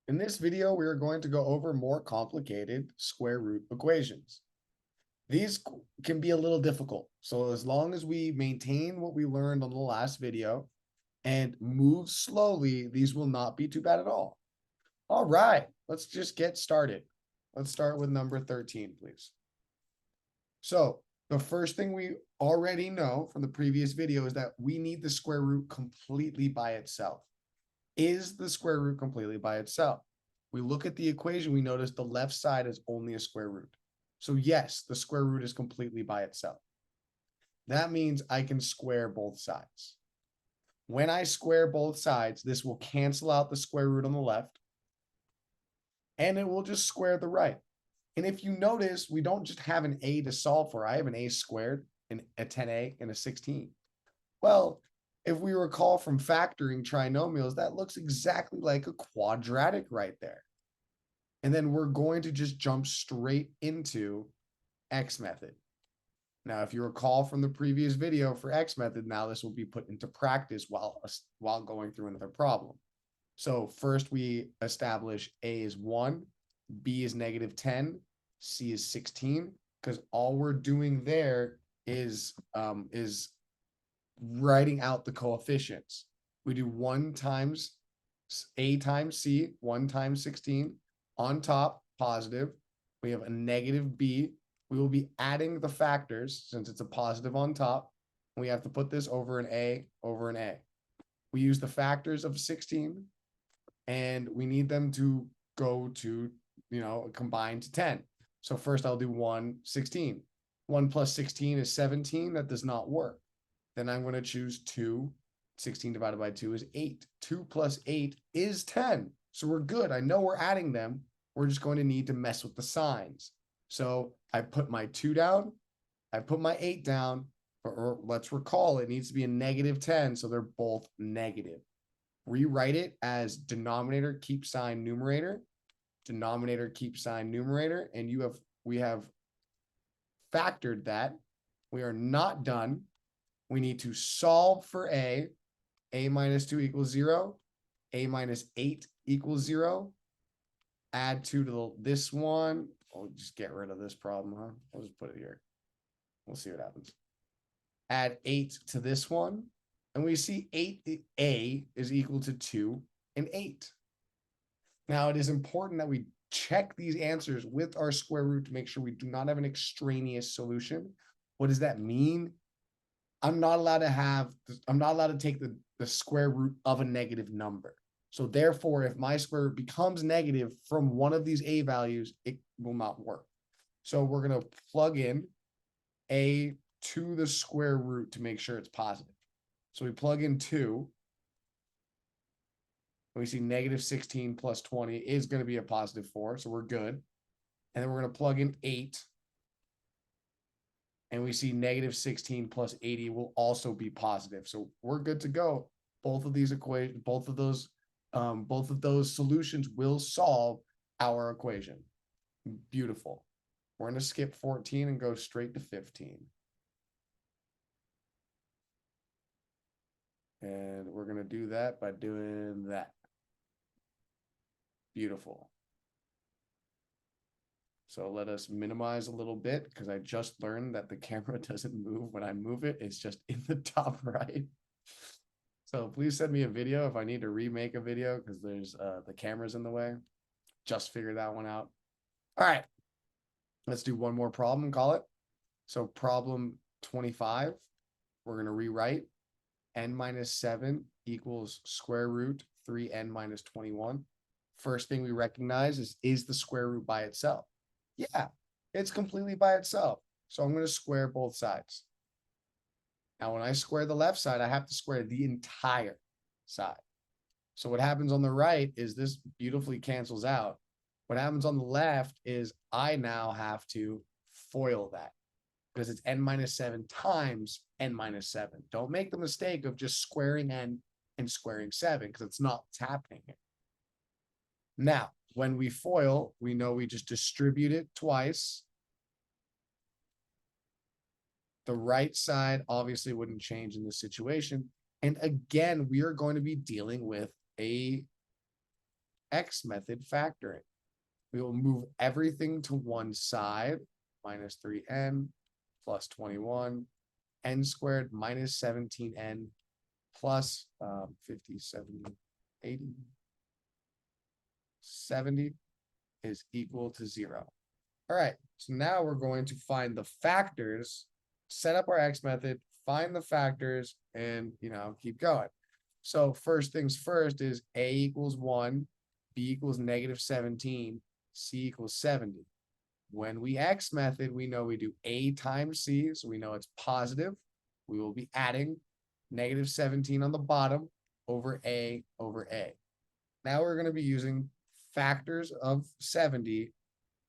In this video, we are going to go over more complicated square root equations. These can be a little difficult. So as long as we maintain what we learned on the last video and move slowly, these will not be too bad at all. All right, let's just get started. Let's start with number 13, please. So the first thing we already know from the previous video is that we need the square root completely by itself. Is the square root completely by itself? We look at the equation, we notice the left side is only a square root. So yes, the square root is completely by itself. That means I can square both sides. When I square both sides, this will cancel out the square root on the left, and it will just square the right. And if you notice, we don't just have an a to solve for. I have an a squared, and a 10a, and a 16. Well, if we recall from factoring trinomials, that looks exactly like a quadratic right there. And then we're going to just jump straight into X method. Now, if you recall from the previous video for X method, now this will be put into practice while going through another problem. So first we establish A is 1, B is -10, C is 16, because all we're doing there is writing out the coefficients. We do 1 times A times C, 1 times 16, on top, positive. We have a negative B. We will be adding the factors since it's a positive on top. We have to put this over an A over an A. We use the factors of 16, and we need them to go to, combine to 10. So first I'll do 1, 16. 1 plus 16 is 17. That does not work. Then I'm going to choose 2. 16 divided by 2 is 8. 2 plus 8 is 10. So we're good. I know we're adding them. We're just going to need to mess with the signs. So I put my 2 down. I put my 8 down. Or let's recall, it needs to be a -10. So they're both negative. Rewrite it as denominator keep sign numerator. Denominator keep sign numerator. And we have factored that. We are not done. We need to solve for A minus 2 equals 0, A minus 8 equals 0, add 2 to this one. I'll just get rid of this problem, huh? I'll just put it here. We'll see what happens. Add 8 to this one, and we see 8A is equal to 2 and 8. Now, it is important that we check these answers with our square root to make sure we do not have an extraneous solution. What does that mean? I'm not allowed to take the square root of a negative number. So therefore, if my square root becomes negative from one of these A values, it will not work. So we're going to plug in A to the square root to make sure it's positive. So we plug in 2. We see -16 plus 20 is going to be a positive 4. So we're good. And then we're going to plug in 8. And we see -16 plus 80 will also be positive. So we're good to go. Both of these equations, both of those solutions will solve our equation. Beautiful. We're going to skip 14 and go straight to 15. And we're going to do that by doing that. Beautiful. So let us minimize a little bit because I just learned that the camera doesn't move when I move it. It's just in the top right. So please send me a video if I need to remake a video because there's the camera's in the way. Just figured that one out. All right. Let's do one more problem, call it. So problem 25, we're going to rewrite n minus 7 equals square root 3n minus 21. First thing we recognize is the square root by itself? Yeah, it's completely by itself. So I'm going to square both sides. Now, when I square the left side, I have to square the entire side. So what happens on the right is this beautifully cancels out. What happens on the left is I now have to FOIL that because it's n minus 7 times n minus 7. Don't make the mistake of just squaring n and squaring 7 because it's not what's happening here. Now, when we FOIL, we know we just distribute it twice. The right side obviously wouldn't change in this situation. And again, we are going to be dealing with a X method factoring. We will move everything to one side, minus 3n plus 21, n squared minus 17n plus 50, 70, 80, 70 is equal to 0. All right, so now we're going to find the factors, set up our X method, find the factors, and, keep going. So first things first is A equals 1, B equals negative 17, C equals 70. When we X method, we know we do A times C, so we know it's positive. We will be adding negative 17 on the bottom over A over A. Now we're going to be using factors of 70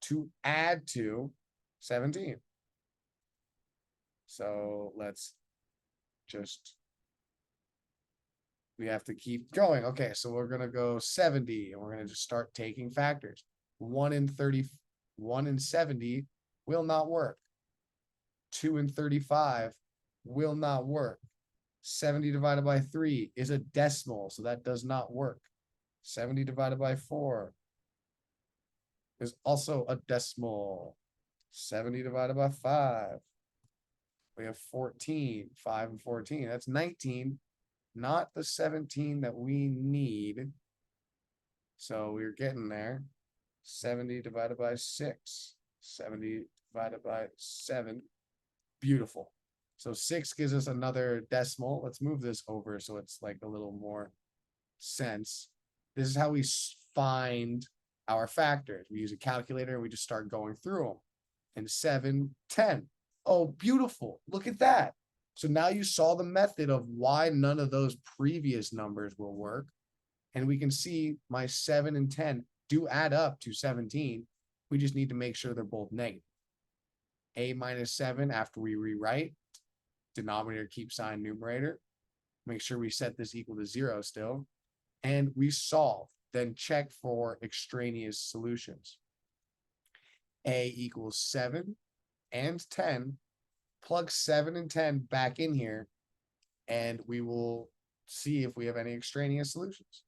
to add to 17. So we have to keep going. Okay, so we're going to go 70, and we're going to just start taking factors. 1 and 30, 1 and 70 will not work. 2 and 35 will not work. 70 divided by 3 is a decimal, so that does not work. 70 divided by 4 is also a decimal. 70 divided by 5. We have 14, 5 and 14. That's 19, not the 17 that we need. So we're getting there. 70 divided by 6. 70 divided by 7. Beautiful. So 6 gives us another decimal. Let's move this over so it's like a little more sense. This is how we find our factors. We use a calculator and we just start going through them. And 7, 10. Oh, beautiful. Look at that. So now you saw the method of why none of those previous numbers will work. And we can see my 7 and 10 do add up to 17. We just need to make sure they're both negative. A minus 7 after we rewrite. Denominator keep sign numerator. Make sure we set this equal to 0 still. And we solve. Then check for extraneous solutions. A equals 7 and 10. Plug 7 and 10 back in here, and we will see if we have any extraneous solutions.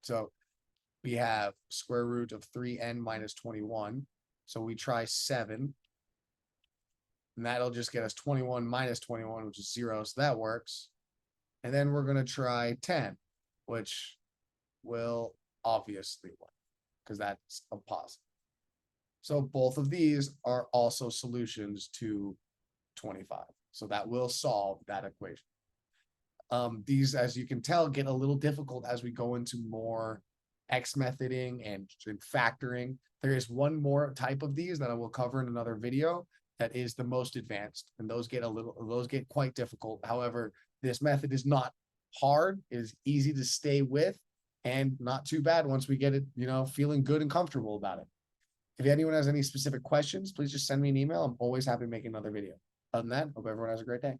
So we have square root of 3n minus 21. So we try 7. And that'll just get us 21 minus 21, which is 0. So that works. And then we're going to try 10, which will obviously work because that's a positive. So both of these are also solutions to 25. So that will solve that equation. These, as you can tell, get a little difficult as we go into more X methoding and factoring. There is one more type of these that I will cover in another video that is the most advanced, and those get quite difficult. However, this method is not hard. It is easy to stay with and not too bad once we get it, feeling good and comfortable about it. If anyone has any specific questions, please just send me an email. I'm always happy to make another video. Other than that, hope everyone has a great day.